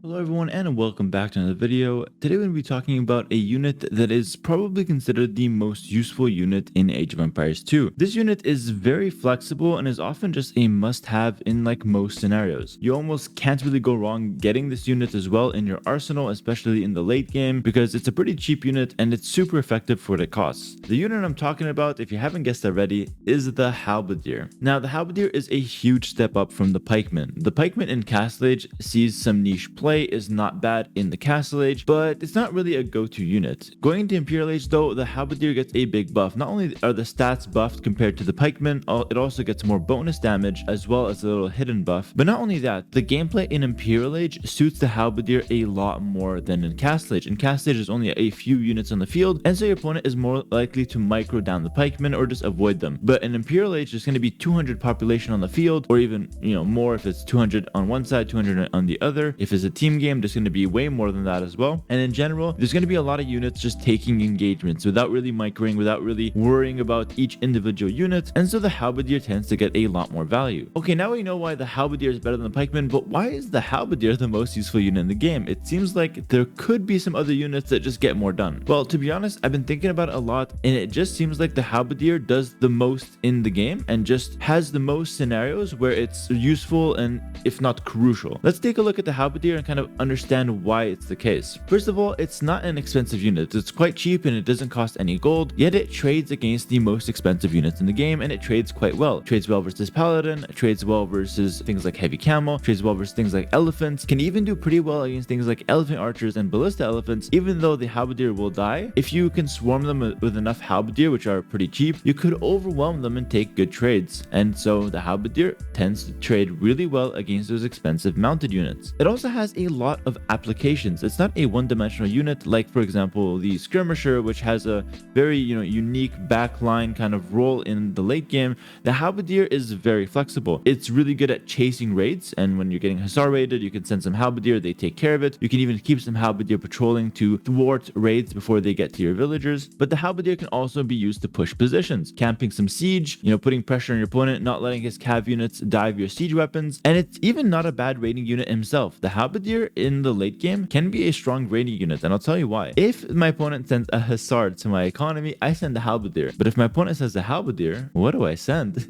Hello everyone and welcome back to another video. Today we're going to be talking about a unit that is probably considered the most useful unit in Age of Empires 2. This unit is very flexible and is often just a must-have in like most scenarios. You almost can't really go wrong getting this unit as well in your arsenal, especially in the late game, because it's a pretty cheap unit and it's super effective for what it costs. The unit I'm talking about, if you haven't guessed already, is the Halberdier. Now the Halberdier is a huge step up from the Pikeman. The Pikeman in Castle Age sees some niche play, is not bad in the Castle Age, but it's not really a go-to unit. Going into Imperial Age though, the Halberdier gets a big buff. Not only are the stats buffed compared to the Pikeman, it also gets more bonus damage as well as a little hidden buff. But not only that, the gameplay in Imperial Age suits the Halberdier a lot more than in Castle Age. In Castle Age, there's only a few units on the field, and so your opponent is more likely to micro down the Pikemen or just avoid them. But in Imperial Age, there's going to be 200 population on the field, or even more if it's 200 on one side, 200 on the other. If it's a team game, there's going to be way more than that as well. And in general, there's going to be a lot of units just taking engagements without really microing, without really worrying about each individual unit, and so the Halberdier tends to get a lot more value. Okay, now we know why the Halberdier is better than the Pikeman, but why is the Halberdier the most useful unit in the game? It seems like there could be some other units that just get more done. Well, to be honest, I've been thinking about it a lot, and it just seems like the Halberdier does the most in the game and just has the most scenarios where it's useful and if not crucial. Let's take a look at the Halberdier and kind of understand why it's the case. First of all, it's not an expensive unit. It's quite cheap and it doesn't cost any gold, yet it trades against the most expensive units in the game, and it trades quite well. It trades well versus Paladin, it trades well versus things like Heavy Camel, trades well versus things like Elephants, can even do pretty well against things like Elephant Archers and Ballista Elephants, even though the Halberdier will die. If you can swarm them with enough Halberdier, which are pretty cheap, you could overwhelm them and take good trades. And so the Halberdier tends to trade really well against those expensive mounted units. It also has a lot of applications. It's not a one-dimensional unit like, for example, the Skirmisher, which has a very unique backline kind of role in the late game. The Halberdier is very flexible. It's really good at chasing raids, and when you're getting Hussar raided, you can send some Halberdier, they take care of it. You can even keep some Halberdier patrolling to thwart raids before they get to your villagers. But the Halberdier can also be used to push positions, camping some siege, putting pressure on your opponent, not letting his cav units dive your siege weapons, and it's even not a bad raiding unit himself. The Halberdier in the late game can be a strong raiding unit, and I'll tell you why. If my opponent sends a Hussar to my economy, I send the Halberdier. But if my opponent says the Halberdier, what do I send?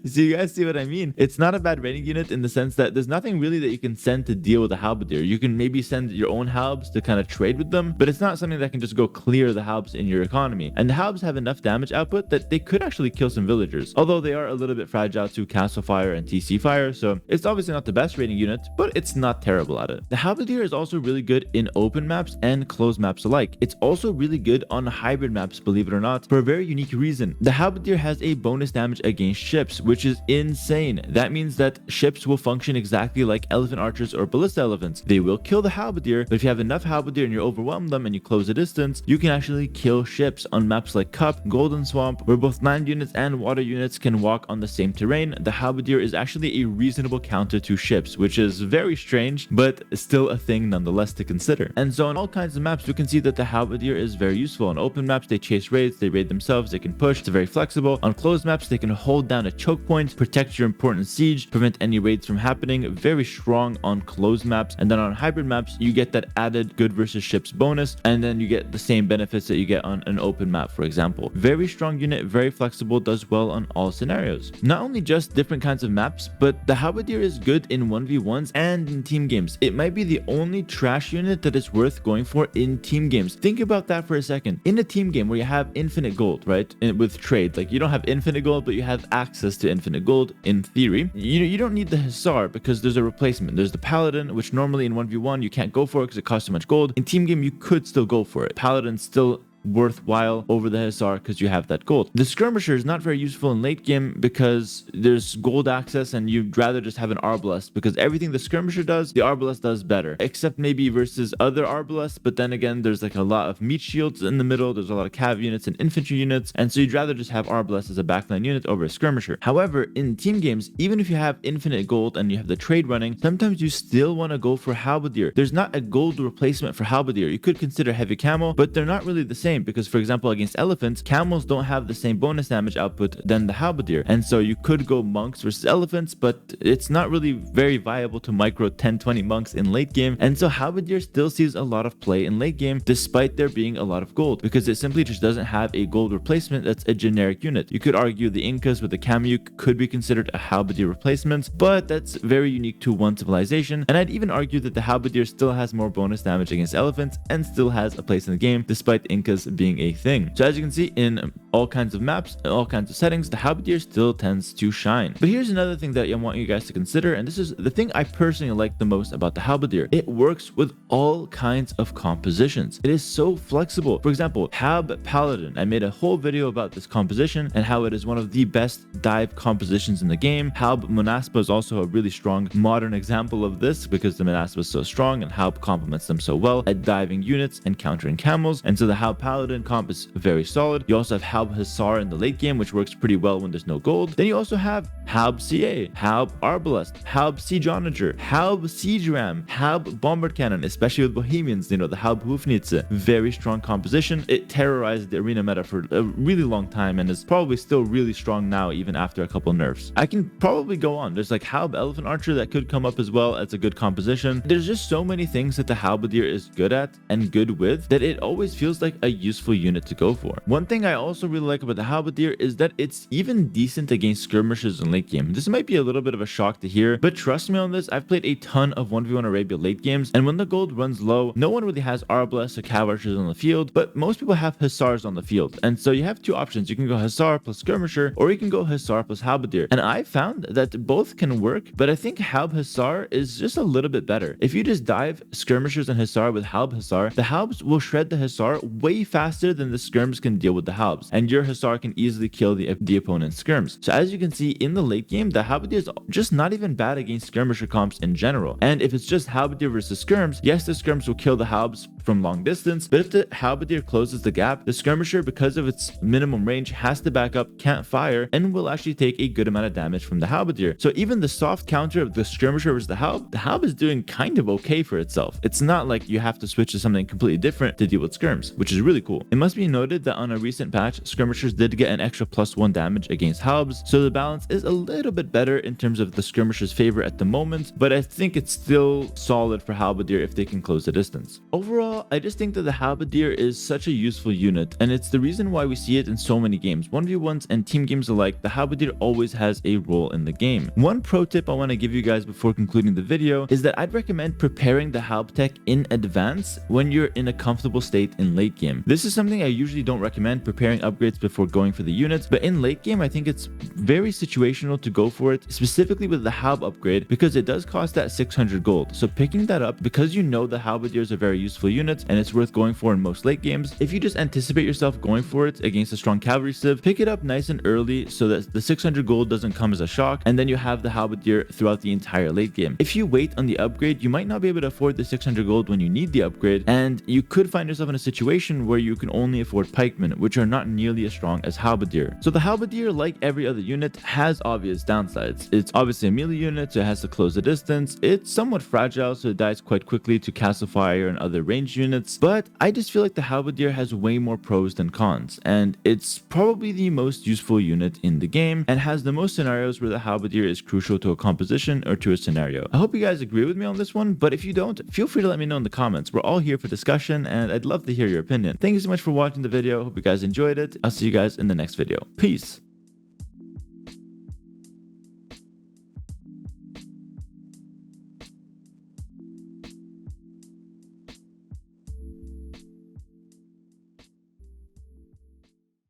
So you guys see what I mean? It's not a bad raiding unit in the sense that there's nothing really that you can send to deal with the Halberdier. You can maybe send your own halbs to kind of trade with them, but it's not something that can just go clear the halbs in your economy. And the halbs have enough damage output that they could actually kill some villagers, although they are a little bit fragile to castle fire and TC fire, so it's obviously not the best raiding unit, but it's not terrible at it. The Halberdier is also really good in open maps and closed maps alike. It's also really good on hybrid maps, believe it or not, for a very unique reason. The Halberdier has a bonus damage against ships, which is insane. That means that ships will function exactly like Elephant Archers or Ballista Elephants. They will kill the Halberdier, but if you have enough Halberdier and you overwhelm them and you close the distance, you can actually kill ships on maps like Cup, Golden Swamp, where both land units and water units can walk on the same terrain. The Halberdier is actually a reasonable counter to ships, which is very strange, but still a thing nonetheless to consider. And so on all kinds of maps, we can see that the Halberdier is very useful. On open maps, they chase raids, they raid themselves, they can push, it's very flexible. On closed maps, they can hold down a choke point, protect your important siege, prevent any raids from happening. Very strong on closed maps. And then on hybrid maps, you get that added good versus ships bonus, and then you get the same benefits that you get on an open map, for example. Very strong unit, very flexible, does well on all scenarios. Not only just different kinds of maps, but the Halberdier is good in 1v1s and in team games. It might be the only trash unit that is worth going for in team games. Think about that for a second. In a team game where you have infinite gold, right? And with trade, like you don't have infinite gold, but you have access to infinite gold in theory. You don't need the Hussar because there's a replacement. There's the Paladin, which normally in 1v1 you can't go for because it costs too much gold. In team game, you could still go for it. Paladin's still worthwhile over the Hussar because you have that gold. The Skirmisher is not very useful in late game because there's gold access and you'd rather just have an Arbalest, because everything the Skirmisher does, the Arbalest does better, except maybe versus other Arbalests. But then again, there's like a lot of meat shields in the middle, there's a lot of cav units and infantry units, and so you'd rather just have Arbalest as a backline unit over a Skirmisher. However, in team games, even if you have infinite gold and you have the trade running, sometimes you still want to go for Halberdier. There's not a gold replacement for Halberdier. You could consider Heavy Camel, but they're not really the same. same because, for example, against elephants, camels don't have the same bonus damage output than the halberdier, and so you could go monks versus elephants, but it's not really very viable to micro 10-20 monks in late game, and so halberdier still sees a lot of play in late game despite there being a lot of gold, because it simply just doesn't have a gold replacement that's a generic unit. You could argue the Incas with the Kamyuk could be considered a halberdier replacement, but that's very unique to one civilization, and I'd even argue that the halberdier still has more bonus damage against elephants and still has a place in the game despite the Incas being a thing. So as you can see, in all kinds of maps and all kinds of settings, the halberdier still tends to shine. But here's another thing that I want you guys to consider, and this is the thing I personally like the most about the halberdier. It works with all kinds of compositions. It is so flexible. For example, Hab Paladin. I made a whole video about this composition and how it is one of the best dive compositions in the game. Halb Monaspa is also a really strong modern example of this because the Monaspa is so strong and Halb complements them so well at diving units and countering camels, and so the Halb Paladin comp is very solid. You also have Halb Hussar in the late game, which works pretty well when there's no gold. Then you also have Halb CA, Halb Arbalest, Halb Siege Onager, Halb Siege Ram, Halb Bombard Cannon, especially with Bohemians, you know, the Halb Hufnitze. Very strong composition. It terrorized the arena meta for a really long time and is probably still really strong now even after a couple nerfs. I can probably go on. There's like Halb Elephant Archer that could come up as well as a good composition. There's just so many things that the halberdier is good at and good with that it always feels like a useful unit to go for. One thing I also really like about the halberdier is that it's even decent against skirmishers in late game. This might be a little bit of a shock to hear, but trust me on this, I've played a ton of 1v1 Arabia late games, and when the gold runs low, no one really has Arbalest or Cav Archers on the field, but most people have Hussars on the field, and so you have two options. You can go Hussar plus Skirmisher, or you can go Hussar plus Halberdier, and I found that both can work, but I think Halb Hussar is just a little bit better. If you just dive Skirmishers and Hussar with Halb Hussar, the Halbs will shred the Hussar way faster than the Skirms can deal with the Halbs, and your Hussar can easily kill the opponent's Skirms. So as you can see in the late game, the Halberdier is just not even bad against Skirmisher comps in general, and if it's just Halberdier versus Skirms, yes, the Skirms will kill the Halbs from long distance, but if the halberdier closes the gap, the skirmisher, because of its minimum range, has to back up, can't fire, and will actually take a good amount of damage from the halberdier. So even the soft counter of the skirmisher versus the halb is doing kind of okay for itself. It's not like you have to switch to something completely different to deal with skirms, which is really cool. It must be noted that on a recent patch, skirmishers did get an extra +1 damage against halbs, so the balance is a little bit better in terms of the skirmisher's favor at the moment, but I think it's still solid for halberdier if they can close the distance. Overall, I just think that the halberdier is such a useful unit, and it's the reason why we see it in so many games. 1v1s and team games alike, the halberdier always has a role in the game. One pro tip I want to give you guys before concluding the video is that I'd recommend preparing the halb tech in advance when you're in a comfortable state in late game. This is something I usually don't recommend, preparing upgrades before going for the units, but in late game I think it's very situational to go for it, specifically with the halb upgrade, because it does cost that 600 gold. So picking that up, because you know the halberdier is a very useful unit and it's worth going for in most late games, if you just anticipate yourself going for it against a strong cavalry civ, pick it up nice and early so that the 600 gold doesn't come as a shock, and then you have the halberdier throughout the entire late game. If you wait on the upgrade, you might not be able to afford the 600 gold when you need the upgrade, and you could find yourself in a situation where you can only afford pikemen, which are not nearly as strong as halberdier. So the halberdier, like every other unit, has obvious downsides. It's obviously a melee unit, so it has to close the distance. It's somewhat fragile, so it dies quite quickly to castle fire and other ranged units, but I just feel like the halberdier has way more pros than cons, and it's probably the most useful unit in the game and has the most scenarios where the halberdier is crucial to a composition or to a scenario. I hope you guys agree with me on this one, but if you don't, feel free to let me know in the comments. We're all here for discussion, and I'd love to hear your opinion. Thank you so much for watching the video. Hope you guys enjoyed it. I'll see you guys in the next video. Peace.